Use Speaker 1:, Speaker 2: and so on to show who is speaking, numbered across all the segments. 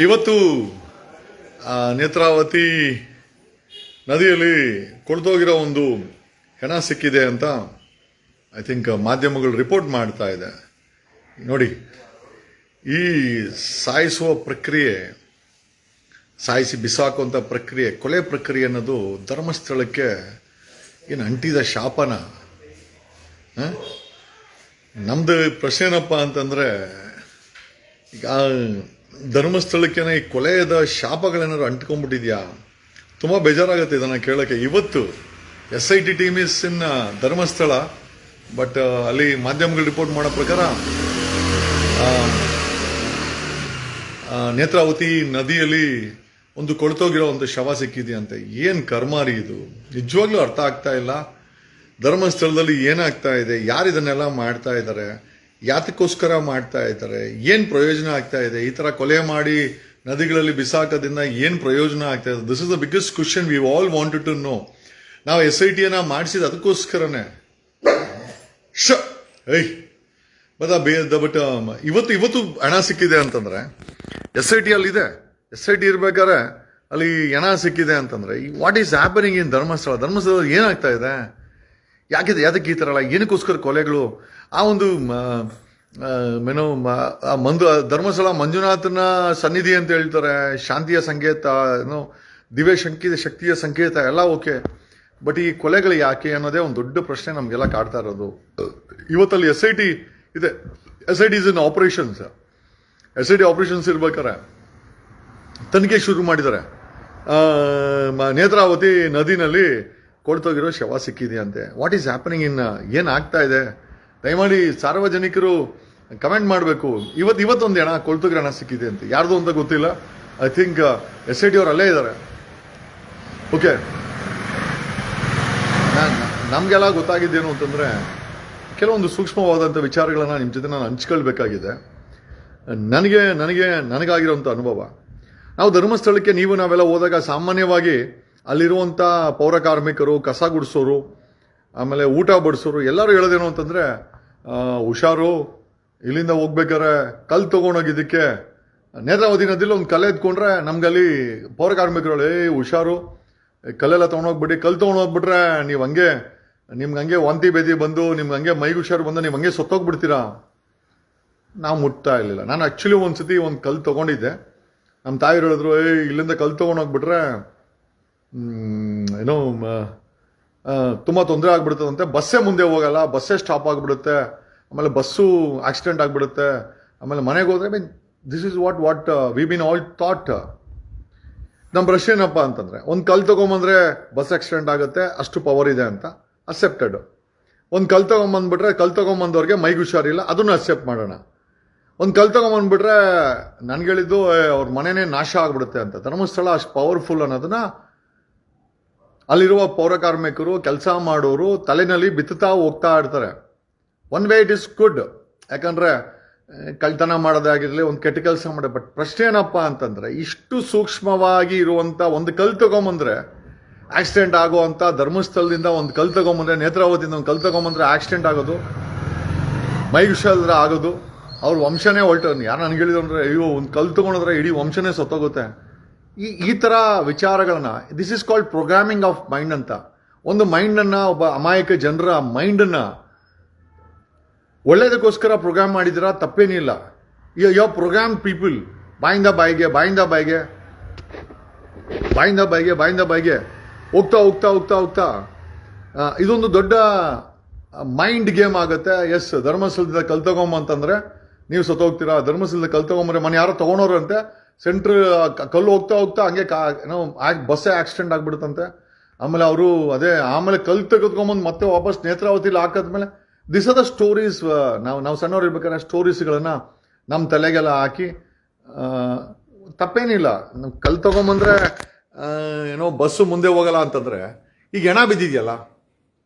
Speaker 1: ಇವತ್ತು ನೇತ್ರಾವತಿ ನದಿಯಲ್ಲಿ ಕೊಳ್ತೋಗಿರೋ ಒಂದು ಹೆಣ ಸಿಕ್ಕಿದೆ ಅಂತ ಐ ಥಿಂಕ್ ಮಾಧ್ಯಮಗಳು ರಿಪೋರ್ಟ್ ಮಾಡ್ತಾ ಇದೆ. ನೋಡಿ, ಈ ಸಾಯಿಸುವ ಪ್ರಕ್ರಿಯೆ, ಸಾಯಿಸಿ ಬಿಸಾಕುವಂಥ ಪ್ರಕ್ರಿಯೆ, ಕೊಲೆ ಪ್ರಕ್ರಿಯೆ ಅನ್ನೋದು ಧರ್ಮಸ್ಥಳಕ್ಕೆ ಏನು ಅಂಟಿದ ಶಾಪನ? ನಮ್ದು ಪ್ರಶ್ನೆ ಏನಪ್ಪ ಅಂತಂದರೆ, ಈಗ ಧರ್ಮಸ್ಥಳಕ್ಕೇನೆ ಈ ಕೊಲೆಯದ ಶಾಪಗಳೇನಾದ್ರು ಅಂಟ್ಕೊಂಡ್ಬಿಟ್ಟಿದ್ಯಾ? ತುಂಬ ಬೇಜಾರಾಗುತ್ತೆ ಇದನ್ನು ಕೇಳೋಕ್ಕೆ. ಇವತ್ತು SIT team is in Dharmasthala, but ಅಲ್ಲಿ ಮಾಧ್ಯಮಗಳು ರಿಪೋರ್ಟ್ ಮಾಡೋ ಪ್ರಕಾರ ನೇತ್ರಾವತಿ ನದಿಯಲ್ಲಿ ಒಂದು ಕೊಳ್ತೋಗಿರೋ ಒಂದು ಶವ ಸಿಕ್ಕಿದೆಯಂತೆ. ಏನು ಕರ್ಮಾರಿ ಇದು? ನಿಜವಾಗ್ಲೂ ಅರ್ಥ ಆಗ್ತಾ ಇಲ್ಲ. ಧರ್ಮಸ್ಥಳದಲ್ಲಿ ಏನಾಗ್ತಾ ಇದೆ, ಯಾರು ಇದನ್ನೆಲ್ಲ ಮಾಡ್ತಾ ಇದ್ದಾರೆ, ಯಾತಕ್ಕೋಸ್ಕರ ಮಾಡ್ತಾ ಇದ್ದಾರೆ, ಏನು ಪ್ರಯೋಜನ ಆಗ್ತಾ ಇದೆ? ಈ ಥರ ಕೊಲೆ ಮಾಡಿ ನದಿಗಳಲ್ಲಿ ಬಿಸಾಕೋದ್ರಿಂದ ಏನು ಪ್ರಯೋಜನ ಆಗ್ತಾ ಇದೆ? This is the biggest question we all wanted to know. ನಾವು SITನ ಮಾಡಿಸಿದ ಅದಕ್ಕೋಸ್ಕರನೇ. ಬಟ್ ಇವತ್ತು ಹಣ ಸಿಕ್ಕಿದೆ ಅಂತಂದ್ರೆ SIT ಅಲ್ಲಿದೆ. SIT ಇರ್ಬೇಕಾದ್ರೆ ಅಲ್ಲಿ ಹಣ ಸಿಕ್ಕಿದೆ ಅಂತಂದ್ರೆ ವಾಟ್ ಈಸ್ ಹ್ಯಾಪನಿಂಗ್ ಇನ್ ಧರ್ಮಸ್ಥಳ? ಧರ್ಮಸ್ಥಳದಲ್ಲಿ ಏನಾಗ್ತಾ ಇದೆ? ಯಾತಕ್ಕೆ ಈ ಥರ ಅಲ್ಲ? ಏನಕ್ಕೋಸ್ಕರ ಕೊಲೆಗಳು? ಆ ಒಂದು ಧರ್ಮಸ್ಥಳ ಮಂಜುನಾಥನ ಸನ್ನಿಧಿ ಅಂತ ಹೇಳ್ತಾರೆ, ಶಾಂತಿಯ ಸಂಕೇತ, ದಿವ್ಯ ಶಕ್ತಿಯ ಸಂಕೇತ ಎಲ್ಲ ಓಕೆ, ಬಟ್ ಈ ಕೊಲೆಗಳು ಯಾಕೆ ಅನ್ನೋದೇ ಒಂದು ದೊಡ್ಡ ಪ್ರಶ್ನೆ ನಮಗೆಲ್ಲ ಕಾಡ್ತಾ ಇರೋದು. ಇವತ್ತಲ್ಲಿ SIT ಇದೆ. SIT is in operations. SIT operations ಇರ್ಬೇಕಾರೆ ತನಿಖೆ ಶುರು ಮಾಡಿದ್ದಾರೆ. ನೇತ್ರಾವತಿ ನದಿನಲ್ಲಿ ಕೊಳ್ತೋಗಿರೋ ಶವ ಸಿಕ್ಕಿದೆಯಂತೆ. What is happening in? ಏನಾಗ್ತಾ ಇದೆ? ದಯಮಾಡಿ ಸಾರ್ವಜನಿಕರು ಕಮೆಂಟ್ ಮಾಡಬೇಕು. ಇವತ್ತೊಂದು ಹಣ ಕೊಳ್ತೋಗಿರೋ ಹಣ ಸಿಕ್ಕಿದೆ ಅಂತ, ಯಾರ್ದು ಅಂತ ಗೊತ್ತಿಲ್ಲ. ಐ ಥಿಂಕ್ SIT ಅವ್ರು ಅಲ್ಲೇ ಇದ್ದಾರೆ. ಓಕೆ, ನಮಗೆಲ್ಲ ಗೊತ್ತಾಗಿದ್ದೇನು ಅಂತಂದರೆ, ಕೆಲವೊಂದು ಸೂಕ್ಷ್ಮವಾದಂಥ ವಿಚಾರಗಳನ್ನು ನಿಮ್ಮ ಜೊತೆ ನಾನು ಹಂಚ್ಕೊಳ್ಬೇಕಾಗಿದೆ. ನನಗಾಗಿರೋಂಥ ಅನುಭವ. ನಾವು ಧರ್ಮಸ್ಥಳಕ್ಕೆ ನಾವೆಲ್ಲ ಹೋದಾಗ ಸಾಮಾನ್ಯವಾಗಿ ಅಲ್ಲಿರುವಂಥ ಪೌರ ಕಾರ್ಮಿಕರು, ಕಸ ಗುಡಿಸೋರು, ಆಮೇಲೆ ಊಟ ಬಡಿಸೋರು ಎಲ್ಲರೂ ಹೇಳೋದೇನು ಅಂತಂದರೆ, ಹುಷಾರು, ಇಲ್ಲಿಂದ ಹೋಗ್ಬೇಕಾರೆ ಕಲ್ಲು ತೊಗೊಂಡೋಗಿದ್ದಕ್ಕೆ ನೇತ್ರಾವತಿ ನದಿಲಿ ಒಂದು ಕಲ್ಲು ಎತ್ಕೊಂಡ್ರೆ ನಮ್ಗಲ್ಲಿ ಪೌರ ಕಾರ್ಮಿಕರು ಹುಷಾರು, ಕಲ್ಲೆಲ್ಲ ತೊಗೊಂಡೋಗ್ಬಿಟ್ಟು, ಕಲ್ಲು ತೊಗೊಂಡೋಗ್ಬಿಟ್ರೆ ನಿಮ್ಗೆ ಹಂಗೆ ವಾಂತಿ ಬೇದಿ ಬಂದು, ನಿಮ್ಗೆ ಹಂಗೆ ಮೈಗೆ ಹುಷಾರು ಬಂದು ನೀವು ಹಂಗೆ ಸತ್ತೋಗ್ಬಿಡ್ತೀರಾ. ನಾವು ಮುಟ್ತಾ ಇರಲಿಲ್ಲ. ನಾನು ಆ್ಯಕ್ಚುಲಿ ಒಂದ್ಸತಿ ಒಂದು ಕಲ್ಲು ತೊಗೊಂಡಿದ್ದೆ. ನಮ್ಮ ತಾಯಿ ಹೇಳಿದ್ರು, ಇಲ್ಲಿಂದ ಕಲ್ಲು ತೊಗೊಂಡೋಗ್ಬಿಟ್ರೆ ಏನೋ ತುಂಬ ತೊಂದರೆ ಆಗ್ಬಿಡ್ತದಂತೆ, ಬಸ್ಸೇ ಮುಂದೆ ಹೋಗಲ್ಲ, ಬಸ್ಸೇ ಸ್ಟಾಪ್ ಆಗಿಬಿಡುತ್ತೆ, ಆಮೇಲೆ ಬಸ್ಸು ಆಕ್ಸಿಡೆಂಟ್ ಆಗಿಬಿಡುತ್ತೆ, ಆಮೇಲೆ ಮನೆಗೆ ಹೋದ್ರೆ this is what we been all thought. ನಮ್ಮ ಪ್ರಶ್ನೆ ಏನಪ್ಪ ಅಂತಂದರೆ, ಒಂದು ಕಲ್ಲು ತೊಗೊಂಬಂದ್ರೆ ಬಸ್ ಆಕ್ಸಿಡೆಂಟ್ ಆಗುತ್ತೆ, ಅಷ್ಟು ಪವರ್ ಇದೆ ಅಂತ ಅಕ್ಸೆಪ್ಟೆಡ್. ಒಂದು ಕಲ್ಲು ತೊಗೊಂಬಂದ್ಬಿಟ್ರೆ ಕಲ್ಲು ತೊಗೊಂಬಂದವ್ರಿಗೆ ಮೈಗೆ ಹುಷಾರಿಲ್ಲ, ಅದನ್ನು ಅಕ್ಸೆಪ್ಟ್ ಮಾಡೋಣ. ಒಂದು ಕಲ್ಲು ತೊಗೊಂಬಂದ್ಬಿಟ್ರೆ ನನ್ಗೆ ಹೇಳಿದ್ದು ಅವ್ರ ಮನೆಯೇ ನಾಶ ಆಗ್ಬಿಡುತ್ತೆ ಅಂತ. ಧರ್ಮಸ್ಥಳ ಅಷ್ಟು ಪವರ್ಫುಲ್ ಅನ್ನೋದನ್ನ ಅಲ್ಲಿರುವ ಪೌರ ಕಾರ್ಮಿಕರು, ಕೆಲಸ ಮಾಡೋರು ತಲೆನಲ್ಲಿ ಬಿತ್ತುತ್ತಾ ಹೋಗ್ತಾ ಇರ್ತಾರೆ. One way it is good, ಯಾಕಂದರೆ ಕಳ್ತನ ಮಾಡೋದಾಗಿರಲಿ, ಒಂದು ಕೆಟ್ಟ ಕೆಲಸ ಮಾಡಿ. ಬಟ್ ಪ್ರಶ್ನೆ ಏನಪ್ಪ ಅಂತಂದರೆ, ಇಷ್ಟು ಸೂಕ್ಷ್ಮವಾಗಿ ಇರುವಂಥ ಒಂದು ಕಲ್ಲು ತೊಗೊಂಬಂದ್ರೆ ಆಕ್ಸಿಡೆಂಟ್ ಆಗುವಂಥ ಧರ್ಮಸ್ಥಳದಿಂದ ಒಂದು ಕಲ್ಲು ತೊಗೊಂಬಂದ್ರೆ, ನೇತ್ರಾವತಿಯಿಂದ ಒಂದು ಕಲ್ಲು ತೊಗೊಂಬಂದ್ರೆ ಆಕ್ಸಿಡೆಂಟ್ ಆಗೋದು, ಮೈಗೆ ಹುಷಾರಿಲ್ಲದೆ ಆಗೋದು, ಅವ್ರ ವಂಶನೇ ಹೊಲ್ಟು. ಯಾರು ನನಗೆ ಹೇಳಿದ್ರು ಅಂದರೆ, ಅಯ್ಯೋ ಒಂದು ಕಲ್ಲು ತೊಗೊಂಡ್ರೆ ಇಡೀ ವಂಶನೇ ಸತ್ತೋಗುತ್ತೆ. ಈ ಥರ ವಿಚಾರಗಳನ್ನ, this is called programming of mind ಅಂತ. ಒಂದು ಮೈಂಡನ್ನು, ಒಬ್ಬ ಅಮಾಯಕ ಜನರ ಮೈಂಡನ್ನು ಒಳ್ಳೇದಕ್ಕೋಸ್ಕರ ಪ್ರೋಗ್ರಾಮ್ ಮಾಡಿದಿರ, ತಪ್ಪೇನಿಲ್ಲ. ಯು ಪ್ರೋಗ್ರಾಮ್ ಪೀಪಲ್ ಬಾಯಿಂದ ಬಾಯಿಗೆ ಹೋಗ್ತಾ ಇದೊಂದು ದೊಡ್ಡ ಮೈಂಡ್ ಗೇಮ್ ಆಗುತ್ತೆ. ಎಸ್, ಧರ್ಮಸ್ಥಳದಿಂದ ಕಲ್ ತಗೊಂಬಂತಂದ್ರೆ ನೀವು ಸತ್ತೋಗ್ತೀರಾ. ಧರ್ಮಸ್ಥಳದ ಕಲ್ ತಗೊಂಬಂದ್ರೆ ಮನೆ ಯಾರೋ ತಗೊಂಡೋರು ಅಂತೆ, ಸೆಂಟ್ರ್ ಕಲ್ಲು ಹೋಗ್ತಾ ಹಂಗೆ ಬಸ್ಸೇ ಆಕ್ಸಿಡೆಂಟ್ ಆಗ್ಬಿಡುತ್ತಂತೆ. ಆಮೇಲೆ ಅವರು ಆಮೇಲೆ ಕಲ್ಲು ತೆಗೆದುಕೊಂಬಂದು ಮತ್ತೆ ವಾಪಸ್ ನೇತ್ರಾವತಿಲಿ ಹಾಕಿದ್ಮೇಲೆ ದಿಸ್ ಆರ್ ದ ಸ್ಟೋರೀಸ್. ನಾವು ಸಣ್ಣವ್ರು ಇರ್ಬೇಕಾದ್ರೆ ಸ್ಟೋರೀಸ್ಗಳನ್ನು ನಮ್ಮ ತಲೆಗೆಲ್ಲ ಹಾಕಿ, ತಪ್ಪೇನಿಲ್ಲ. ಕಲ್ಲು ತಗೊಂಬಂದ್ರೆ ಬಸ್ಸು ಮುಂದೆ ಹೋಗಲ್ಲ ಅಂತಂದ್ರೆ, ಈಗ ಹೆಣ ಬಿದ್ದಿದೆಯಲ್ಲ,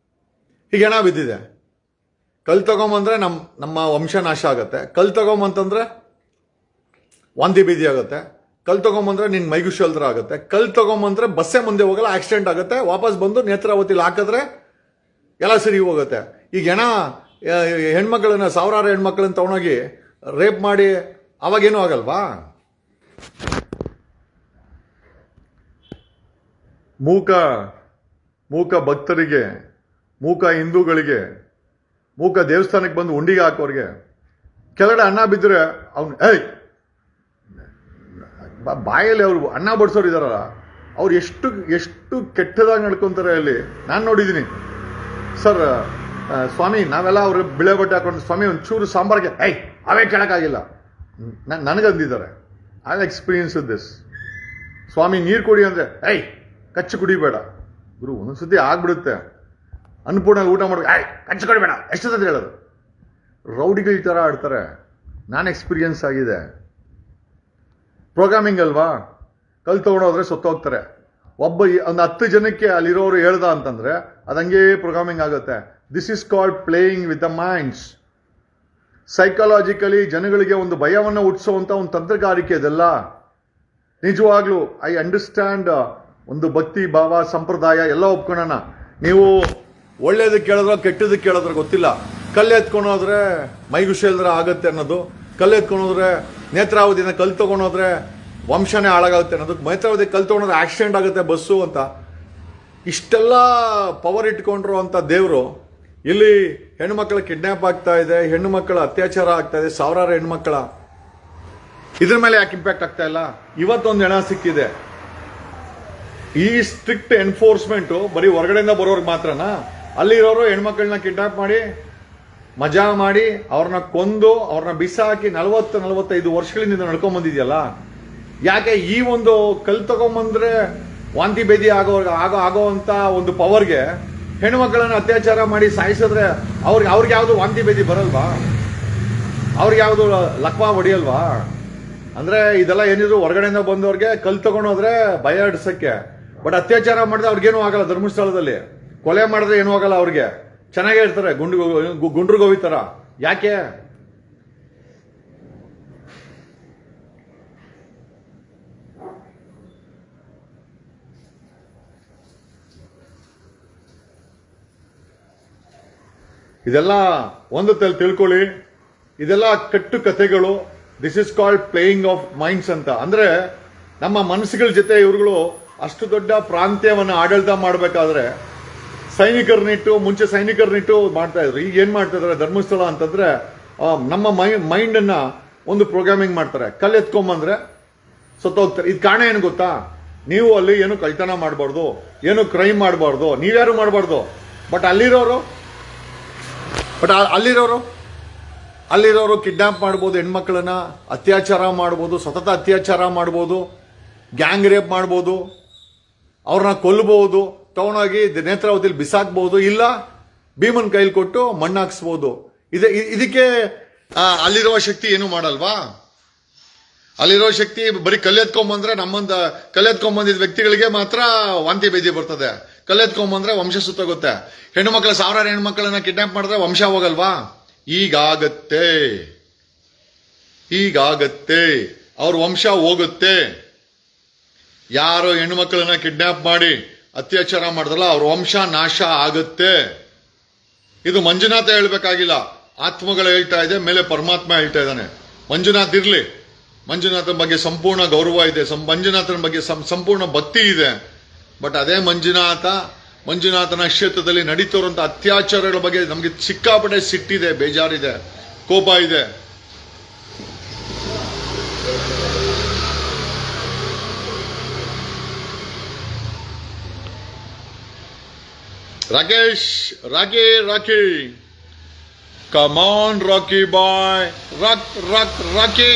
Speaker 1: ಈಗ ಹೆಣ ಬಿದ್ದಿದೆ, ಕಲ್ಲು ತಗೊಂಬಂದ್ರೆ ನಮ್ಮ ವಂಶ ನಾಶ ಆಗತ್ತೆ. ಕಲ್ಲು ತಗೊಂಬಂತಂದ್ರೆ ವಾಂತಿ ಬೀದಿ ಆಗುತ್ತೆ. ಕಲ್ಲು ತಗೊಂಬಂದ್ರೆ ನಿನ್ನ ಮೈಗುಶಲ್ದ್ರ ಆಗುತ್ತೆ. ಕಲ್ಲು ತಗೊಂಬಂದ್ರೆ ಬಸ್ಸೇ ಮುಂದೆ ಹೋಗಲ್ಲ, ಆಕ್ಸಿಡೆಂಟ್ ಆಗುತ್ತೆ. ವಾಪಸ್ ಬಂದು ನೇತ್ರಾವತಿಲಿ ಹಾಕಿದ್ರೆ ಎಲ್ಲ ಸರಿ ಹೋಗುತ್ತೆ. ಈಗ ಹೆಣ್ಮಕ್ಳನ್ನ, ಸಾವಿರಾರು ಹೆಣ್ಮಕ್ಳನ್ನ ತಗೊಂಡೋಗಿ ರೇಪ್ ಮಾಡಿ ಅವಾಗೇನೂ ಆಗಲ್ವಾ? ಮೂಕ ಮೂಕ ಭಕ್ತರಿಗೆ, ಮೂಕ ಹಿಂದೂಗಳಿಗೆ, ಮೂಕ ದೇವಸ್ಥಾನಕ್ಕೆ ಬಂದು ಉಂಡಿಗೆ ಹಾಕೋರಿಗೆ ಕೆಳಗಡೆ ಅನ್ನ ಬಿದ್ದರೆ ಅವ್ನು ಬಾಯಲ್ಲಿ ಅವರು ಅನ್ನ ಬಡಿಸೋರು ಇದಾರಲ್ಲ, ಅವ್ರು ಎಷ್ಟು ಎಷ್ಟು ಕೆಟ್ಟದಾಗಿ ನಡ್ಕೊಂತಾರೆ ಅಲ್ಲಿ. ನಾನು ನೋಡಿದ್ದೀನಿ ಸರ್. ಸ್ವಾಮಿ ನಾವೆಲ್ಲ ಅವ್ರು ಬಿಳೆ ಬಟ್ಟೆ ಹಾಕೊಂಡು ಸ್ವಾಮಿ ಒಂಚೂರು ಸಾಂಬಾರಿಗೆ ಅವೇ ಕೇಳೋಕ್ಕಾಗಿಲ್ಲ ನನಗಂದಿದ್ದಾರೆ. I experience this. ಸ್ವಾಮಿ ನೀರು ಕುಡಿ ಅಂದರೆ ಕಚ್ಚು ಕುಡಿಬೇಡ ಗುರು. ಒಂದೊಂದ್ಸತಿ ಆಗ್ಬಿಡುತ್ತೆ. ಅನ್ನಪೂರ್ಣಲ್ಲಿ ಊಟ ಮಾಡಿ ಕಚ್ಚು ಕುಡಿಬೇಡ ಎಷ್ಟು ಸತಿ ಹೇಳೋದು. ರೌಡಿಗಳ ಥರ ಆಡ್ತಾರೆ. ನಾನು ಎಕ್ಸ್ಪೀರಿಯನ್ಸ್ ಆಗಿದೆ. ಪ್ರೋಗ್ರಾಮಿಂಗ್ ಅಲ್ವಾ, ಕಲ್ ತೊಗೊಂಡೋದ್ರೆ ಸತ್ತೋಗ್ತಾರೆ. ಒಂದು 10 ಜನಕ್ಕೆ ಅಲ್ಲಿರೋರು ಹೇಳ್ದ ಅಂತಂದ್ರೆ ಅದಂಗೆ ಪ್ರೋಗ್ರಾಮಿಂಗ್ ಆಗುತ್ತೆ. This is called playing with the minds. Psychologically ಜನಗಳಿಗೆ ಒಂದು ಭಯವನ್ನು ಹುಟ್ಟಿಸುವಂತ ಒಂದು ತಂತ್ರಗಾರಿಕೆ ಇದೆಲ್ಲ. ನಿಜವಾಗ್ಲೂ ಐ ಅಂಡರ್ಸ್ಟ್ಯಾಂಡ್. ಒಂದು ಭಕ್ತಿ ಭಾವ ಸಂಪ್ರದಾಯ ಎಲ್ಲ ಒಪ್ಕೊಳ್ಳೋಣ. ನೀವು ಒಳ್ಳೇದಕ್ಕೆ ಕೇಳಿದ್ರೆ ಕೆಟ್ಟದಕ್ಕೆ ಕೇಳಿದ್ರೆ ಗೊತ್ತಿಲ್ಲ. ಕಲ್ಲು ಎತ್ಕೊಂಡೋದ್ರೆ ಮೈಗುಶೇಲ್ದ್ರ ಆಗತ್ತೆ ಅನ್ನೋದು, ಕಲ್ಲು ಎತ್ಕೊಂಡೋದ್ರೆ ನೇತ್ರಾವತಿನ ಕಲ್ಲು ತಗೊಂಡೋದ್ರೆ ವಂಶನೇ ಹಾಳಾಗುತ್ತೆ ಅನ್ನೋದು, ನೇತ್ರಾವತಿ ಕಲ್ಲು ತಗೊಂಡ್ರೆ ಆಕ್ಸಿಡೆಂಟ್ ಆಗುತ್ತೆ ಬಸ್ಸು ಅಂತ. ಇಷ್ಟೆಲ್ಲ ಪವರ್ ಇಟ್ಕೊಂಡ್ರು ಅಂತ ದೇವರು ಇಲ್ಲಿ ಹೆಣ್ಣುಮಕ್ಕಳ ಕಿಡ್ನಾಪ್ ಆಗ್ತಾ ಇದೆ, ಹೆಣ್ಣು ಮಕ್ಕಳ ಅತ್ಯಾಚಾರ ಆಗ್ತಾ ಇದೆ, ಸಾವಿರಾರು ಹೆಣ್ಮಕ್ಕಳ. ಇದ್ರ ಮೇಲೆ ಯಾಕೆ ಇಂಪ್ಯಾಕ್ಟ್ ಆಗ್ತಾ ಇಲ್ಲ? ಇವತ್ತೊಂದು ಹೆಣ ಸಿಕ್ಕಿದೆ. ಈ ಸ್ಟ್ರಿಕ್ಟ್ ಎನ್ಫೋರ್ಸ್ಮೆಂಟ್ ಬರೀ ಹೊರಗಡೆಯಿಂದ ಬರೋರ್ಗೆ ಮಾತ್ರನಾ? ಅಲ್ಲಿರೋರು ಹೆಣ್ಮಕ್ಳನ್ನ ಕಿಡ್ನಾಪ್ ಮಾಡಿ ಮಜಾ ಮಾಡಿ ಅವ್ರನ್ನ ಕೊಂದು ಅವ್ರನ್ನ ಬಿಸಾಕಿ 40-45 ವರ್ಷಗಳಿಂದ ನಡ್ಕೊಂಡ್ ಬಂದಿದ್ಯಲ್ಲ. ಯಾಕೆ ಈ ಒಂದು ಕಲ್ ತಗೊಂಬಂದ್ರೆ ವಾಂತಿ ಭೇದಿ ಆಗೋ ಅಂತ ಒಂದು ಪವರ್ಗೆ ಹೆಣ್ಮಕ್ಳನ್ನ ಅತ್ಯಾಚಾರ ಮಾಡಿ ಸಾಯಿಸಿದ್ರೆ ಅವ್ರಿಗೆ ಯಾವುದು ವಾಂತಿ ಭೇದಿ ಬರಲ್ವಾ? ಅವ್ರಿಗೆ ಯಾವುದು ಲಕ್ವಾ ಹೊಡಿಯಲ್ವಾ? ಅಂದ್ರೆ ಇದೆಲ್ಲ ಏನಿದ್ರು ಹೊರಗಡೆಯಿಂದ ಬಂದವ್ರಿಗೆ ಕಲ್ ತಗೊಂಡೋದ್ರೆ ಭಯ ಹಿಡ್ಸಕ್ಕೆ. ಬಟ್ ಅತ್ಯಾಚಾರ ಮಾಡಿದ್ರೆ ಅವ್ರಿಗೇನು ಆಗಲ್ಲ. ಧರ್ಮಸ್ಥಳದಲ್ಲಿ ಕೊಲೆ ಮಾಡಿದ್ರೆ ಏನೂ ಆಗಲ್ಲ. ಅವ್ರಿಗೆ ಚೆನ್ನಾಗೇ ಇರ್ತಾರೆ, ಗುಂಡ್ರು ಗೋವಿ ತರ. ಯಾಕೆ? ಇದೆಲ್ಲ ಒಂದು ತಿಳ್ಕೊಳ್ಳಿ. ಇದೆಲ್ಲ ಕಟ್ಟು ಕಥೆಗಳು. This is called playing of minds ಅಂತ. ಅಂದ್ರೆ ನಮ್ಮ ಮನಸ್ಸುಗಳ ಜೊತೆ ಇವ್ರುಗಳು ಅಷ್ಟು ದೊಡ್ಡ ಪ್ರಾಂತ್ಯವನ್ನು ಆಡಳಿತ ಮಾಡಬೇಕಾದ್ರೆ ಮುಂಚೆ ಸೈನಿಕರನ್ನಿಟ್ಟು ಮಾಡ್ತಾ ಇದ್ರು. ಈಗ ಏನ್ ಮಾಡ್ತಾ ಇದಾರೆ ಧರ್ಮಸ್ಥಳ ಅಂತಂದ್ರೆ ನಮ್ಮ ಮೈಂಡ್ ಅನ್ನ ಒಂದು ಪ್ರೋಗ್ರಾಮಿಂಗ್ ಮಾಡ್ತಾರೆ. ಕಲ್ಲು ಎತ್ಕೊಂಬಂದ್ರೆ ಸತ್ತೋಗ್ತಾರೆ. ಇದು ಕಾರಣ ಏನು ಗೊತ್ತಾ? ನೀವು ಅಲ್ಲಿ ಏನು ಕಳ್ತನ ಮಾಡಬಾರ್ದು, ಏನು ಕ್ರೈಮ್ ಮಾಡಬಾರ್ದು, ನೀವ್ಯಾರು ಮಾಡಬಾರ್ದು. ಬಟ್ ಅಲ್ಲಿರೋರು ಕಿಡ್ನಾಪ್ ಮಾಡ್ಬೋದು, ಹೆಣ್ಮಕ್ಳನ್ನ ಅತ್ಯಾಚಾರ ಮಾಡ್ಬೋದು, ಸತತ ಅತ್ಯಾಚಾರ ಮಾಡ್ಬೋದು, ಗ್ಯಾಂಗ್ ರೇಪ್ ಮಾಡ್ಬೋದು, ಅವ್ರನ್ನ ಕೊಲ್ಲಬಹುದು, ತಗೊಂಡೋಗಿ ನೇತ್ರಾವತಿಲಿ ಬಿಸಾಕ್ಬಹುದು, ಇಲ್ಲ ಭೀಮನ್ ಕೈಲಿ ಕೊಟ್ಟು ಮಣ್ಣಾಕ್ಸ್ಬೋದು. ಇದಕ್ಕೆ ಅಲ್ಲಿರುವ ಶಕ್ತಿ ಏನು ಮಾಡಲ್ವಾ? ಅಲ್ಲಿರೋ ಶಕ್ತಿ ಬರೀ ಕಲ್ಲೆತ್ಕೊಂಬಂದ್ರೆ ಕಲ್ಲೆತ್ಕೊಂಬಂದಿದ್ದ ವ್ಯಕ್ತಿಗಳಿಗೆ ಮಾತ್ರ ವಾಂತಿ ಭೇದಿ ಬರ್ತದೆ. ಕಲ್ಲೆತ್ಕೊಂಬಂದ್ರೆ ವಂಶ ಸುತ್ತೋಗುತ್ತೆ. ಹೆಣ್ಣುಮಕ್ಳ ಸಾವಿರಾರು ಹೆಣ್ಮಕ್ಳನ್ನ ಕಿಡ್ನಾಪ್ ಮಾಡಿದ್ರೆ ವಂಶ ಹೋಗಲ್ವಾ? ಈಗಾಗತ್ತೆ, ಅವ್ರ ವಂಶ ಹೋಗುತ್ತೆ. ಯಾರು ಹೆಣ್ಣುಮಕ್ಳನ್ನ ಕಿಡ್ನಾಪ್ ಮಾಡಿ ಅತ್ಯಾಚಾರ ಮಾಡಿದ್ರಲ್ಲ ಅವ್ರ ವಂಶ ನಾಶ ಆಗುತ್ತೆ. ಇದು ಮಂಜುನಾಥ ಹೇಳ್ಬೇಕಾಗಿಲ್ಲ, ಆತ್ಮಗಳು ಹೇಳ್ತಾ ಇದೆ, ಮೇಲೆ ಪರಮಾತ್ಮ ಹೇಳ್ತಾ ಇದ್ದಾನೆ. ಮಂಜುನಾಥ್ ಇರ್ಲಿ, ಮಂಜುನಾಥನ ಬಗ್ಗೆ ಸಂಪೂರ್ಣ ಗೌರವ ಇದೆ, ಮಂಜುನಾಥನ ಬಗ್ಗೆ ಸಂಪೂರ್ಣ ಭಕ್ತಿ ಇದೆ. ಬಟ್ ಅದೇ ಮಂಜುನಾಥನ ಕ್ಷೇತ್ರದಲ್ಲಿ ನಡೀತಿರುವಂತ ಅತ್ಯಾಚಾರಗಳ ಬಗ್ಗೆ ನಮಗೆ ಸಿಕ್ಕಾಪಟ್ಟೆ ಸಿಟ್ಟಿದೆ, ಬೇಜಾರಿದೆ, ಕೋಪ ಇದೆ. ರಾಕೇಶ್, ರಾಕಿ ಕಮಾನ್ ರಾಕಿ ಬಾಯ್, ರಾಕಿ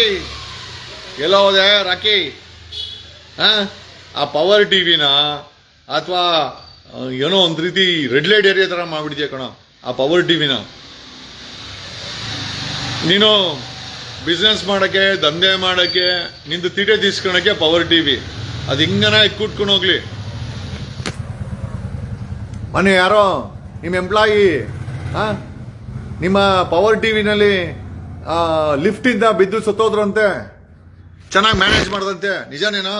Speaker 1: ಎಲ್ಲ ಹೋದೆ ರಾಕಿ? ಆ ಪವರ್ ಟಿವಿನ ಅಥವಾ ಏನೋ ಒಂದ್ ರೀತಿ ರೆಡ್ ಲೈಟ್ ಏರಿಯಾ ತರ ಮಾಡ್ಬಿಡ್ತೀಯ ಕಣ ಆ ಪವರ್ ಟಿವಿನ. ನೀನು ಬಿಸ್ನೆಸ್ ಮಾಡಕ್ಕೆ, ದಂಧೆ ಮಾಡಕ್ಕೆ, ನಿಂದು ತೀಟೆ ತೀಸ್ಕೊಳಕ್ಕೆ ಪವರ್ ಟಿವಿ ಅದು ಹಿಂಗನ ಕೂತ್ಕೊಂಡು ಹೋಗ್ಲಿ. ಮನೆ ಯಾರೋ ನಿಮ್ಮ ಎಂಪ್ಲಾಯಿ ನಿಮ್ಮ ಪವರ್ ಟಿವಿನಲ್ಲಿ ಲಿಫ್ಟ್ ಇಂದ ಬಿದ್ದು ಸತ್ತೋದ್ರಂತೆ, ಚೆನ್ನಾಗಿ ಮ್ಯಾನೇಜ್ ಮಾಡದಂತೆ. ನಿಜನೇನೋ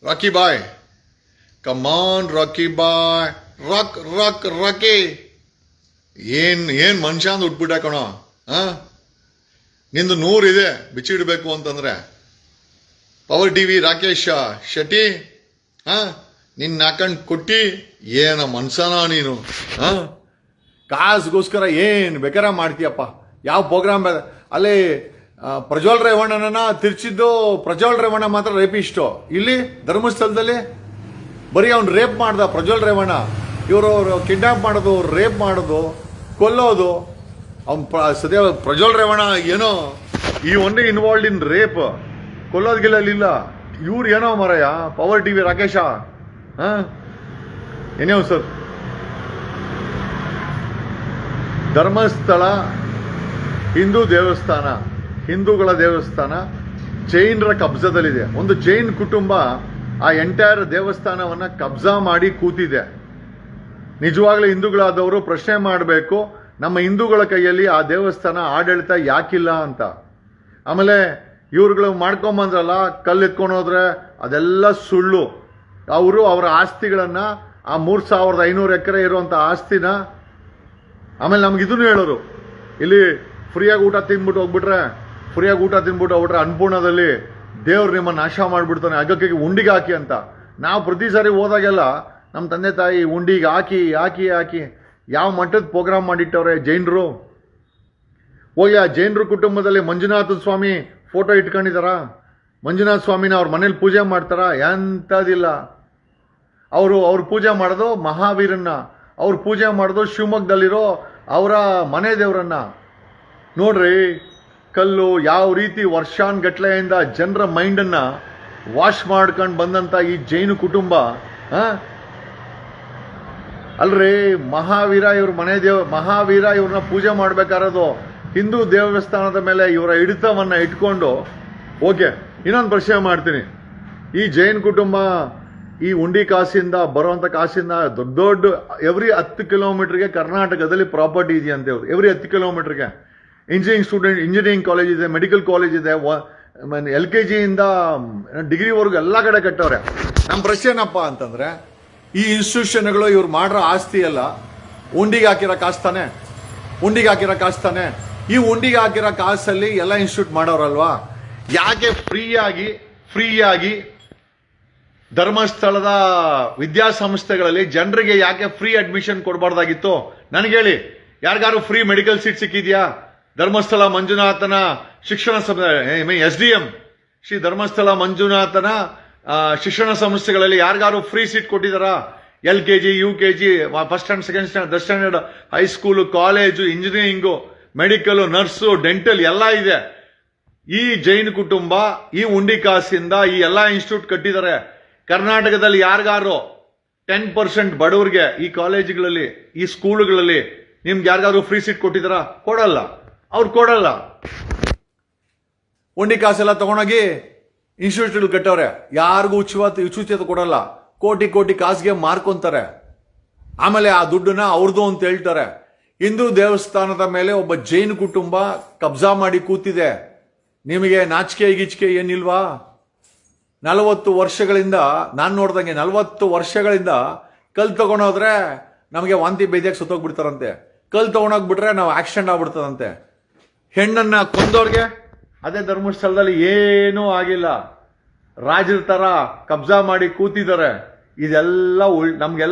Speaker 1: ರಾಕಿ ಬಾಯ್? ಕಮಾನ್ ರಾಕಿ ಬಾಯ್, ರಾಕಿ. ಏನ್ ಮನುಷ್ಯ ಅಂತ ಉಟ್ಬಿಟ್ಟ ಕಣೋ. ನಿಂದು 100 ಇದೆ ಬಿಚ್ಚಿಡ್ಬೇಕು ಅಂತಂದ್ರೆ. ಪವರ್ ಟಿವಿ ರಾಕೇಶ್ ಶೆಟ್ಟಿ ನಿನ್ನ ಹಾಕೊಂಡು ಕೊಟ್ಟಿ ಏನ ಮನ್ಸನ ನೀನು ಕಾಸುಗೋಸ್ಕರ ಏನು ಬೇಕಾರ ಮಾಡ್ತೀಯಪ್ಪ. ಯಾವ ಪ್ರೋಗ್ರಾಮ್ ಅಲ್ಲಿ ಪ್ರಜ್ವಲ್ ರೇವಣ್ಣನ ತಿರ್ಚಿದ್ದು ಪ್ರಜ್ವಲ್ ರೇವಣ್ಣ ಮಾತ್ರ ರೇಪಿಸ್ಟು. ಇಲ್ಲಿ ಧರ್ಮಸ್ಥಳದಲ್ಲಿ ಬರೀ ಅವ್ನು ರೇಪ್ ಮಾಡ್ದ ಪ್ರಜ್ವಲ್ ರೇವಣ್ಣ. ಇವರು ಕಿಡ್ನಾಪ್ ಮಾಡೋದು, ರೇಪ್ ಮಾಡೋದು, ಕೊಲ್ಲೋದು. ಅವ್ನು ಸದ್ಯ ಪ್ರಜ್ವಲ್ ರೇವಣ್ಣ ಏನೋ ಈ ಒನ್ಲಿ ಇನ್ವಾಲ್ಡ್ ಇನ್ ರೇಪ್, ಕೊಲ್ಲೋದ್ಗಿಲ್ಲ. ಇವ್ರು ಏನೋ ಮರಯ್ಯ ಪವರ್ ಟಿವಿ ರಾಕೇಶ ಏನೇವ್ ಸರ್. ಧರ್ಮಸ್ಥಳ ಹಿಂದೂ ದೇವಸ್ಥಾನ, ಹಿಂದೂಗಳ ದೇವಸ್ಥಾನ ಜೈನರ ಕಬ್ಜದಲ್ಲಿದೆ. ಒಂದು ಜೈನ್ ಕುಟುಂಬ ಆ ಎಂಟೈರ್ ದೇವಸ್ಥಾನವನ್ನ ಕಬ್ಜಾ ಮಾಡಿ ಕೂತಿದೆ. ನಿಜವಾಗ್ಲೂ ಹಿಂದೂಗಳಾದವರು ಪ್ರಶ್ನೆ ಮಾಡಬೇಕು, ನಮ್ಮ ಹಿಂದೂಗಳ ಕೈಯಲ್ಲಿ ಆ ದೇವಸ್ಥಾನ ಆಡಳಿತ ಯಾಕಿಲ್ಲ ಅಂತ. ಆಮೇಲೆ ಇವ್ರುಗಳು ಮಾಡ್ಕೊಂಬಂದ್ರಲ್ಲ, ಕಲ್ಲು ಎತ್ಕೊಂಡು ಹೋದ್ರೆ ಅದೆಲ್ಲ ಸುಳ್ಳು. ಅವರು ಅವರ ಆಸ್ತಿಗಳನ್ನ, ಆ 3500 ಎಕರೆ ಇರುವಂತ ಆಸ್ತಿನ, ಆಮೇಲೆ ನಮ್ಗೆ ಇದನ್ನು ಹೇಳೋರು, ಇಲ್ಲಿ ಫ್ರೀಯಾಗಿ ಊಟ ತಿಂದ್ಬಿಟ್ಟು ಹೋಗ್ಬಿಟ್ರೆ ಅನ್ನಪೂರ್ಣದಲ್ಲಿ ದೇವ್ರು ನಿಮ್ಮ ನಾಶ ಮಾಡ್ಬಿಡ್ತಾನೆ, ಅಗಕ್ಕೆ ಉಂಡಿಗೆ ಹಾಕಿ ಅಂತ. ನಾವು ಪ್ರತಿ ಸಾರಿ ಹೋದಾಗೆಲ್ಲ ನಮ್ಮ ತಂದೆ ತಾಯಿ ಉಂಡಿಗೆ ಹಾಕಿ ಹಾಕಿ ಹಾಕಿ ಯಾವ ಮಟ್ಟದ ಪ್ರೋಗ್ರಾಮ್ ಮಾಡಿಟ್ಟವ್ರೆ ಜೈನರು. ಹೋಗಿ ಆ ಜೈನರು ಕುಟುಂಬದಲ್ಲಿ ಮಂಜುನಾಥ ಸ್ವಾಮಿ ಫೋಟೋ ಇಟ್ಕೊಂಡಿದಾರ? ಮಂಜುನಾಥ ಸ್ವಾಮಿನ ಅವ್ರ ಮನೇಲಿ ಪೂಜೆ ಮಾಡ್ತಾರ? ಎಂಥದಿಲ್ಲ. ಅವ್ರು ಪೂಜೆ ಮಾಡೋದು ಮಹಾವೀರನ್ನ, ಅವ್ರು ಪೂಜೆ ಮಾಡೋದು ಶಿವಮೊಗ್ಗದಲ್ಲಿರೋ ಅವರ ಮನೆ ದೇವರನ್ನ. ನೋಡ್ರಿ, ಕಲ್ಲು ಯಾವ ರೀತಿ ವರ್ಷಾನ್ಗಟ್ಲೆಯಿಂದ ಜನರ ಮೈಂಡನ್ನ ವಾಶ್ ಮಾಡ್ಕೊಂಡು ಬಂದಂತ ಈ ಜೈನ ಕುಟುಂಬ. ಅಲ್ರಿ, ಮಹಾವೀರ ಇವ್ರ ಮಹಾವೀರ ಇವ್ರನ್ನ ಪೂಜೆ ಮಾಡ್ಬೇಕಾರದು ಹಿಂದೂ ದೇವಸ್ಥಾನದ ಮೇಲೆ ಇವರ ಹಿಡಿತವನ್ನ ಇಟ್ಕೊಂಡು. ಓಕೆ, ಇನ್ನೊಂದು ಪ್ರಶ್ನೆ ಮಾಡ್ತೀನಿ. ಈ ಜೈನ್ ಕುಟುಂಬ ಈ ಉಂಡಿ ಕಾಸಿಂದ ಬರುವಂತ ಕಾಸಿಂದ ದೊಡ್ಡ ಎವ್ರಿ 10 ಕಿಲೋಮೀಟರ್ಗೆ ಕರ್ನಾಟಕದಲ್ಲಿ ಪ್ರಾಪರ್ಟಿ ಇದೆಯಂತೆ. ಅವ್ರು ಎವ್ರಿ 10 ಕಿಲೋಮೀಟರ್ಗೆ ಇಂಜಿನಿಯರಿಂಗ್ ಕಾಲೇಜ್ ಇದೆ, ಮೆಡಿಕಲ್ ಕಾಲೇಜ್ ಇದೆ, LKG ಇಂದ ಡಿಗ್ರಿವರೆಗೂ ಎಲ್ಲ ಕಡೆ ಕಟ್ಟವ್ರೆ. ನಮ್ಮ ಪ್ರಶ್ನೆ ಏನಪ್ಪ ಅಂತಂದ್ರೆ, ಈ ಇನ್ಸ್ಟಿಟ್ಯೂಷನ್ಗಳು ಇವ್ರು ಮಾಡ್ರ ಆಸ್ತಿ ಎಲ್ಲ ಉಂಡಿಗೆ ಹಾಕಿರೋ ಕಾಸ್ತಾನೆ. ಈ ಉಂಡಿಗೆ ಹಾಕಿರೋ ಕಾಸಲ್ಲಿ ಎಲ್ಲ ಇನ್ಸ್ಟಿಟ್ಯೂಟ್ ಮಾಡೋರಲ್ವಾ? ಯಾಕೆ ಫ್ರೀಯಾಗಿ ಧರ್ಮಸ್ಥಳದ ವಿದ್ಯಾಸಂಸ್ಥೆಗಳಲ್ಲಿ ಜನರಿಗೆ ಯಾಕೆ ಫ್ರೀ ಅಡ್ಮಿಷನ್ ಕೊಡಬಾರ್ದಾಗಿತ್ತು? ನನಗೆ ಹೇಳಿ, ಯಾರಿಗಾರು ಫ್ರೀ ಮೆಡಿಕಲ್ ಸೀಟ್ ಸಿಕ್ಕಿದ್ಯಾ? ಧರ್ಮಸ್ಥಳ ಮಂಜುನಾಥನ ಶಿಕ್ಷಣ SDM ಶ್ರೀ ಧರ್ಮಸ್ಥಳ ಮಂಜುನಾಥನ ಶಿಕ್ಷಣ ಸಂಸ್ಥೆಗಳಲ್ಲಿ ಯಾರಿಗಾರು ಫ್ರೀ ಸೀಟ್ ಕೊಟ್ಟಿದಾರ? LKG, UKG, first standard, second standard, third standard, high school, college, engineering, medical, nurse, dental ಎಲ್ಲ ಇದೆ. ಈ ಜೈನ್ ಕುಟುಂಬ ಈ ಉಂಡಿ ಕಾಸಿಂದ ಈ ಎಲ್ಲಾ ಇನ್ಸ್ಟಿಟ್ಯೂಟ್ ಕಟ್ಟಿದ್ದಾರೆ. ಕರ್ನಾಟಕದಲ್ಲಿ ಯಾರಿಗಾರು 10% ಬಡವರಿಗೆ ಈ ಕಾಲೇಜುಗಳಲ್ಲಿ, ಈ ಸ್ಕೂಲುಗಳಲ್ಲಿ ನಿಮ್ಗೆ ಯಾರಿಗಾರು ಫ್ರೀ ಸೀಟ್ ಕೊಟ್ಟಿದಾರ? ಅವ್ರು ಕೊಡಲ್ಲ. ಉಂಡಿ ಕಾಸೆಲ್ಲ ತಗೊಂಡೋಗಿ ಇನ್ಸ್ಟಿಟ್ಯೂಟ್ ಕಟ್ಟವ್ರೆ. ಯಾರಿಗೂ ಉಚಿತ ಕೊಡಲ್ಲ. ಕೋಟಿ ಕಾಸಿಗೆ ಮಾರ್ಕೊಂತಾರೆ. ಆಮೇಲೆ ಆ ದುಡ್ಡನ್ನ ಅವ್ರದ್ದು ಅಂತ ಹೇಳ್ತಾರೆ. ಹಿಂದೂ ದೇವಸ್ಥಾನದ ಮೇಲೆ ಒಬ್ಬ ಜೈನ್ ಕುಟುಂಬ ಕಬ್ಜಾ ಮಾಡಿ ಕೂತಿದೆ. ನಿಮಗೆ ನಾಚಿಕೆ ಗೀಚಿಕೆ ಏನಿಲ್ವಾ? 40 ವರ್ಷಗಳಿಂದ ನಾನು ನೋಡ್ದಂಗೆ 40 ವರ್ಷಗಳಿಂದ ಕಲ್ ತಗೊಂಡೋದ್ರೆ ನಮಗೆ ವಾಂತಿ ಬೇದಿಯಾಗಿ ಸುತ್ತೋಗ್ಬಿಡ್ತಾರಂತೆ. ಕಲ್ ತಗೊಂಡೋಗ್ಬಿಟ್ರೆ ನಾವು ಆಕ್ಸಿಡೆಂಟ್ ಆಗ್ಬಿಡ್ತದಂತೆ. ಹೆಣ್ಣನ್ನ ಕೊಂದವ್ರಿಗೆ ಅದೇ ಧರ್ಮಸ್ಥಳದಲ್ಲಿ ಏನೂ ಆಗಿಲ್ಲ. ರಾಜರ ತರ ಕಬ್ಜಾ ಮಾಡಿ ಕೂತಿದ್ದಾರೆ. ಇದೆಲ್ಲ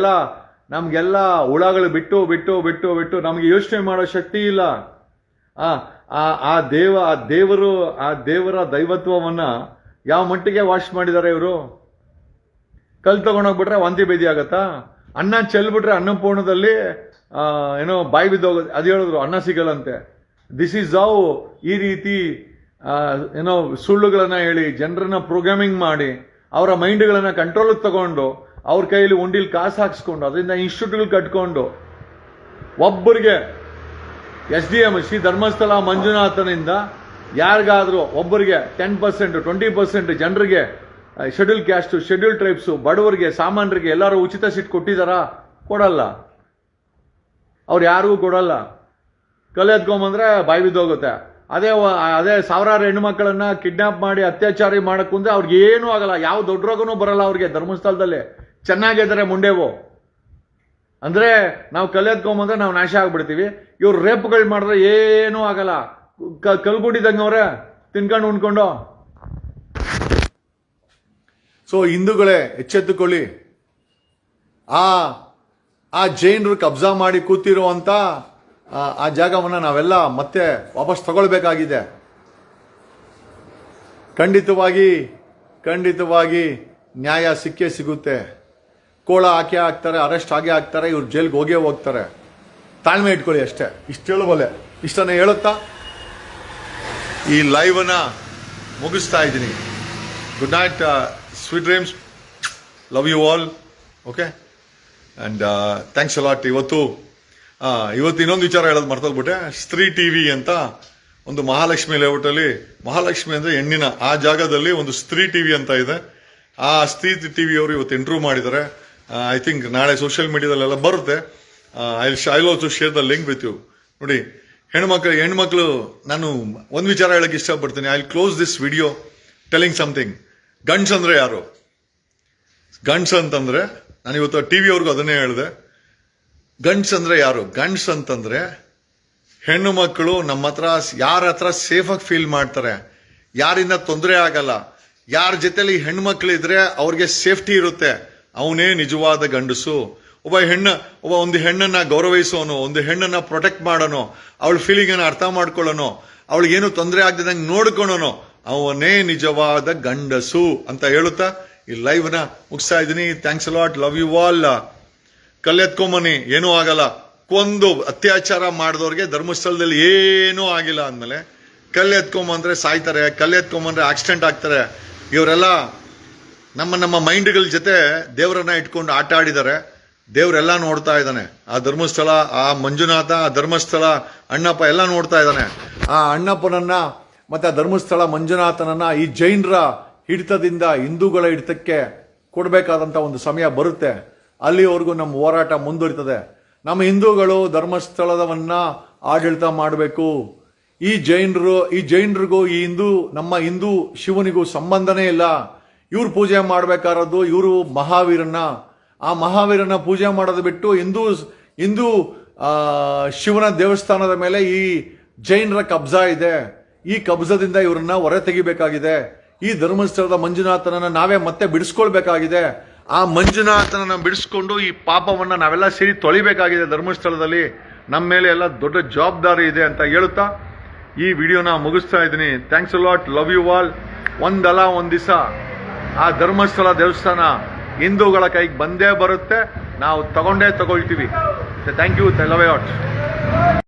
Speaker 1: ನಮ್ಗೆಲ್ಲ ಹುಳಗಳು ಬಿಟ್ಟು ನಮ್ಗೆ ಯೋಚನೆ ಮಾಡೋ ಶಕ್ತಿ ಇಲ್ಲ. ಆ ದೇವರ ದೈವತ್ವವನ್ನ ಯಾವ ಮಟ್ಟಿಗೆ ವಾಶ್ ಮಾಡಿದ್ದಾರೆ ಇವರು? ಕಲ್ ತಗೊಂಡೋಗ್ಬಿಟ್ರೆ ವಾಂತಿ ಬೇದಿ ಆಗತ್ತಾ? ಅನ್ನ ಚೆಲ್ಬಿಟ್ರೆ ಅನ್ನಪೂರ್ಣದಲ್ಲಿ ಏನೋ ಬಾಯಿ ಬಿದ್ದೋಗೋದು, ಅದು ಹೇಳಿದ್ರು ಅನ್ನ ಸಿಗಲ್ಲಂತೆ. ದಿಸ್ ಈಸ್ ಹೌ ಈ ರೀತಿ ಏನೋ ಸುಳ್ಳುಗಳನ್ನ ಹೇಳಿ ಜನರನ್ನ ಪ್ರೋಗ್ರಾಮಿಂಗ್ ಮಾಡಿ ಅವರ ಮೈಂಡ್ಗಳನ್ನ ಕಂಟ್ರೋಲ್ ತಗೊಂಡು ಅವ್ರ ಕೈಯಲ್ಲಿ ಉಂಡಿಲ್ ಕಾಸು ಹಾಕ್ಸ್ಕೊಂಡು ಅದರಿಂದ ಇನ್ಸ್ಟಿಟ್ಯೂಟ್ಗಳು ಕಟ್ಕೊಂಡು ಒಬ್ಬರಿಗೆ SDM ಶ್ರೀ ಧರ್ಮಸ್ಥಳ ಮಂಜುನಾಥನಿಂದ ಯಾರಿಗಾದ್ರೂ ಒಬ್ಬರಿಗೆ 10%, 20% ಜನರಿಗೆ, ಶೆಡ್ಯೂಲ್ ಕ್ಯಾಸ್ಟ್, ಶೆಡ್ಯೂಲ್ ಟ್ರೈಬ್ಸ್, ಬಡವರಿಗೆ, ಸಾಮಾನ್ಯರಿಗೆ ಎಲ್ಲರೂ ಉಚಿತ ಸೀಟ್ ಕೊಟ್ಟಿದಾರಾ? ಕೊಡಲ್ಲ. ಅವ್ರು ಯಾರಿಗೂ ಕೊಡಲ್ಲ. ಕಲೆ ಎತ್ಕೊಂಬಂದ್ರೆ ಬಾಯಿ ಬಿದ್ದೋಗುತ್ತೆ. ಅದೇ ಸಾವಿರಾರು ಹೆಣ್ಣುಮಕ್ಕಳನ್ನ ಕಿಡ್ನಾಪ್ ಮಾಡಿ ಅತ್ಯಾಚಾರಿ ಮಾಡಕ್ ಮುಂದೆ ಅವ್ರಿಗೆ ಏನೂ ಆಗಲ್ಲ. ಯಾವ ದೊಡ್ಡ ರೋಗನೂ ಬರಲ್ಲ ಅವ್ರಿಗೆ. ಧರ್ಮಸ್ಥಳದಲ್ಲಿ ಚೆನ್ನಾಗಿದ್ದಾರೆ ಮುಂಡೇವು. ಅಂದ್ರೆ ನಾವು ಕಲೆ ಎತ್ಕೊಂಬಂದ್ರೆ ನಾವು ನಾಶ ಆಗ್ಬಿಡ್ತೀವಿ. ಇವ್ರು ರೇಪ್ಗಳು ಮಾಡಿದ್ರೆ ಏನೂ ಆಗಲ್ಲ. ಕಲ್ಗುಡಿದಂಗ ಅವ್ರೆ ತಿನ್ಕೊಂಡು ಉಣ್ಕೊಂಡು. ಸೊ ಹಿಂದೂಗಳೇ ಎಚ್ಚೆತ್ತುಕೊಳ್ಳಿ. ಆ ಜೈನರು ಕಬ್ಜಾ ಮಾಡಿ ಕೂತಿರುವಂತ ಆ ಜಾಗವನ್ನು ನಾವೆಲ್ಲ ಮತ್ತೆ ವಾಪಸ್ ತಗೊಳ್ಬೇಕಾಗಿದೆ. ಖಂಡಿತವಾಗಿ ನ್ಯಾಯ ಸಿಕ್ಕೇ ಸಿಗುತ್ತೆ. ಕೋಳ ಹಾಕೇ ಹಾಕ್ತಾರೆ, ಅರೆಸ್ಟ್ ಆಗೇ ಆಗ್ತಾರೆ, ಇವ್ರು ಜೈಲ್ಗೆ ಹೋಗೇ ಹೋಗ್ತಾರೆ. ತಾಳ್ಮೆ ಇಟ್ಕೊಳ್ಳಿ ಅಷ್ಟೇ. ಇಷ್ಟು ಹೇಳಬಲ್ಲೆ. ಇಷ್ಟನ್ನೇ ಹೇಳುತ್ತಾ ಈ ಲೈವನ್ನ ಮುಗಿಸ್ತಾ ಇದ್ದೀನಿ. Good night, sweet dreams, love you all. Okay, and thanks a lot. ಇವತ್ತು ಇನ್ನೊಂದು ವಿಚಾರ ಹೇಳೋದು ಮರ್ತೋಗ್ಬಿಟ್ಟೆ. ಸ್ತ್ರೀ ಟಿವಿ ಅಂತ ಒಂದು ಮಹಾಲಕ್ಷ್ಮಿ ಲೇಔಟಲ್ಲಿ, ಮಹಾಲಕ್ಷ್ಮಿ ಅಂದ್ರೆ ಹೆಣ್ಣಿನ ಆ ಜಾಗದಲ್ಲಿ ಒಂದು ಸ್ತ್ರೀ ಟಿವಿ ಅಂತ ಇದೆ. ಆ ಸ್ತ್ರೀ ಟಿವಿ ಅವರು ಇವತ್ತು ಇಂಟರ್ವ್ಯೂ ಮಾಡಿದ್ದಾರೆ. ಐ ಥಿಂಕ್ ನಾಳೆ ಸೋಷಿಯಲ್ ಮೀಡಿಯಾದಲ್ಲೆಲ್ಲ ಬರುತ್ತೆ. I also share the link with you. ನೋಡಿ, ಹೆಣ್ಮಕ್ಳು ನಾನು ಒಂದು ವಿಚಾರ ಹೇಳಕ್ ಇಷ್ಟಪಡ್ತೀನಿ. I close this video telling something. ಗಂಡ್ಸ್ ಅಂದ್ರೆ ಯಾರು? ಗಂಡ್ಸ್ ಅಂತಂದ್ರೆ ನಾನು ಇವತ್ತು ಟಿವಿ ಅವ್ರಿಗೂ ಅದನ್ನೇ ಹೇಳಿದೆ. ಗಂಡ್ಸ್ ಅಂದ್ರೆ ಯಾರು? ಗಂಡ್ಸ್ ಅಂತಂದ್ರೆ ಹೆಣ್ಣು ಮಕ್ಕಳು ನಮ್ಮ ಹತ್ರ ಯಾರ ಹತ್ರ ಸೇಫ್ ಆಗಿ ಫೀಲ್ ಮಾಡ್ತಾರೆ, ಯಾರಿಂದ ತೊಂದರೆ ಆಗಲ್ಲ, ಯಾರ ಜೊತೆಲಿ ಹೆಣ್ಮಕ್ಳಿದ್ರೆ ಅವ್ರಿಗೆ ಸೇಫ್ಟಿ ಇರುತ್ತೆ, ಅವನೇ ನಿಜವಾದ ಗಂಡಸು. ಒಂದು ಹೆಣ್ಣನ್ನ ಗೌರವಿಸೋನು, ಒಂದು ಹೆಣ್ಣನ್ನ ಪ್ರೊಟೆಕ್ಟ್ ಮಾಡೋನು, ಅವಳ ಫೀಲಿಂಗ್ ಅನ್ನ ಅರ್ಥ ಮಾಡ್ಕೊಳ್ಳೋನು, ಅವಳಿಗೇನು ತೊಂದರೆ ಆಗದಂಗೆ ನೋಡ್ಕೊಳ್ಳೋನು, ಅವನೇ ನಿಜವಾದ ಗಂಡಸು ಅಂತ ಹೇಳುತ್ತಾ ಈ ಲೈವ್ ನ ಮುಗಿಸ್ತಾ ಇದ್ದೀನಿ. Thanks a lot, love you all. ಕಲ್ಲೆತ್ಕೊಂಬನಿ, ಏನೂ ಆಗಲ್ಲ. ಕೊಂದು ಅತ್ಯಾಚಾರ ಮಾಡಿದವ್ರಿಗೆ ಧರ್ಮಸ್ಥಳದಲ್ಲಿ ಏನೂ ಆಗಿಲ್ಲ ಅಂದ್ಮೇಲೆ ಕಲ್ಲೆತ್ಕೊಂಬಂದ್ರೆ ಸಾಯ್ತಾರೆ, ಕಲ್ಲೆತ್ಕೊಂಬಂದ್ರೆ ಆಕ್ಸಿಡೆಂಟ್ ಆಗ್ತಾರೆ. ಇವರೆಲ್ಲ ನಮ್ಮ ಮೈಂಡ್ಗಳ ಜೊತೆ ದೇವರನ್ನ ಇಟ್ಕೊಂಡು ಆಟ ಆಡಿದ್ದಾರೆ. ದೇವರೆಲ್ಲ ನೋಡ್ತಾ ಇದ್ದಾನೆ. ಆ ಧರ್ಮಸ್ಥಳ, ಆ ಮಂಜುನಾಥ, ಆ ಧರ್ಮಸ್ಥಳ ಅಣ್ಣಪ್ಪ ಎಲ್ಲ ನೋಡ್ತಾ ಇದ್ದಾನೆ. ಆ ಅಣ್ಣಪ್ಪನನ್ನ ಮತ್ತೆ ಆ ಧರ್ಮಸ್ಥಳ ಮಂಜುನಾಥನನ್ನ ಈ ಜೈನರ ಹಿಡಿತದಿಂದ ಹಿಂದೂಗಳ ಹಿಡಿತಕ್ಕೆ ಕೊಡಬೇಕಾದಂತ ಒಂದು ಸಮಯ ಬರುತ್ತೆ. ಅಲ್ಲಿವರೆಗೂ ನಮ್ಮ ಹೋರಾಟ ಮುಂದುವರಿತದೆ. ನಮ್ಮ ಹಿಂದೂಗಳು ಧರ್ಮಸ್ಥಳವನ್ನ ಆಡಳಿತ ಮಾಡಬೇಕು. ಈ ಜೈನರಿಗೂ ನಮ್ಮ ಹಿಂದೂ ಶಿವನಿಗೂ ಸಂಬಂಧನೇ ಇಲ್ಲ. ಇವ್ರು ಪೂಜೆ ಮಾಡ್ಬೇಕಾರದು ಇವರು ಮಹಾವೀರನ. ಆ ಮಹಾವೀರನ ಪೂಜೆ ಮಾಡೋದು ಬಿಟ್ಟು ಹಿಂದೂ ಶಿವನ ದೇವಸ್ಥಾನದ ಮೇಲೆ ಈ ಜೈನರ ಕಬ್ಜಾ ಇದೆ. ಈ ಕಬ್ಜಾದಿಂದ ಇವ್ರನ್ನ ಹೊರ ತೆಗಿಬೇಕಾಗಿದೆ. ಈ ಧರ್ಮಸ್ಥಳದ ಮಂಜುನಾಥನನ್ನ ನಾವೇ ಮತ್ತೆ ಬಿಡಿಸ್ಕೊಳ್ಬೇಕಾಗಿದೆ. ಆ ಮಂಜುನಾಥನನ್ನ ಬಿಡಿಸ್ಕೊಂಡು ಈ ಪಾಪವನ್ನ ನಾವೆಲ್ಲ ಸೇರಿ ತೊಳಿಬೇಕಾಗಿದೆ. ಧರ್ಮಸ್ಥಳದಲ್ಲಿ ನಮ್ಮ ಮೇಲೆ ಎಲ್ಲ ದೊಡ್ಡ ಜವಾಬ್ದಾರಿ ಇದೆ ಅಂತ ಹೇಳುತ್ತಾ ಈ ವಿಡಿಯೋನ ಮುಗಿಸ್ತಾ ಇದ್ದೀನಿ. Thanks a lot, love you all. ಒಂದಲ್ಲ ಒಂದ್ ದಿವಸ ಆ ಧರ್ಮಸ್ಥಳ ದೇವಸ್ಥಾನ ಹಿಂದೂಗಳ ಕೈಗೆ ಬಂದೇ ಬರುತ್ತೆ. ನಾವು ತಗೊಳ್ತೀವಿ. Thank you, love you all.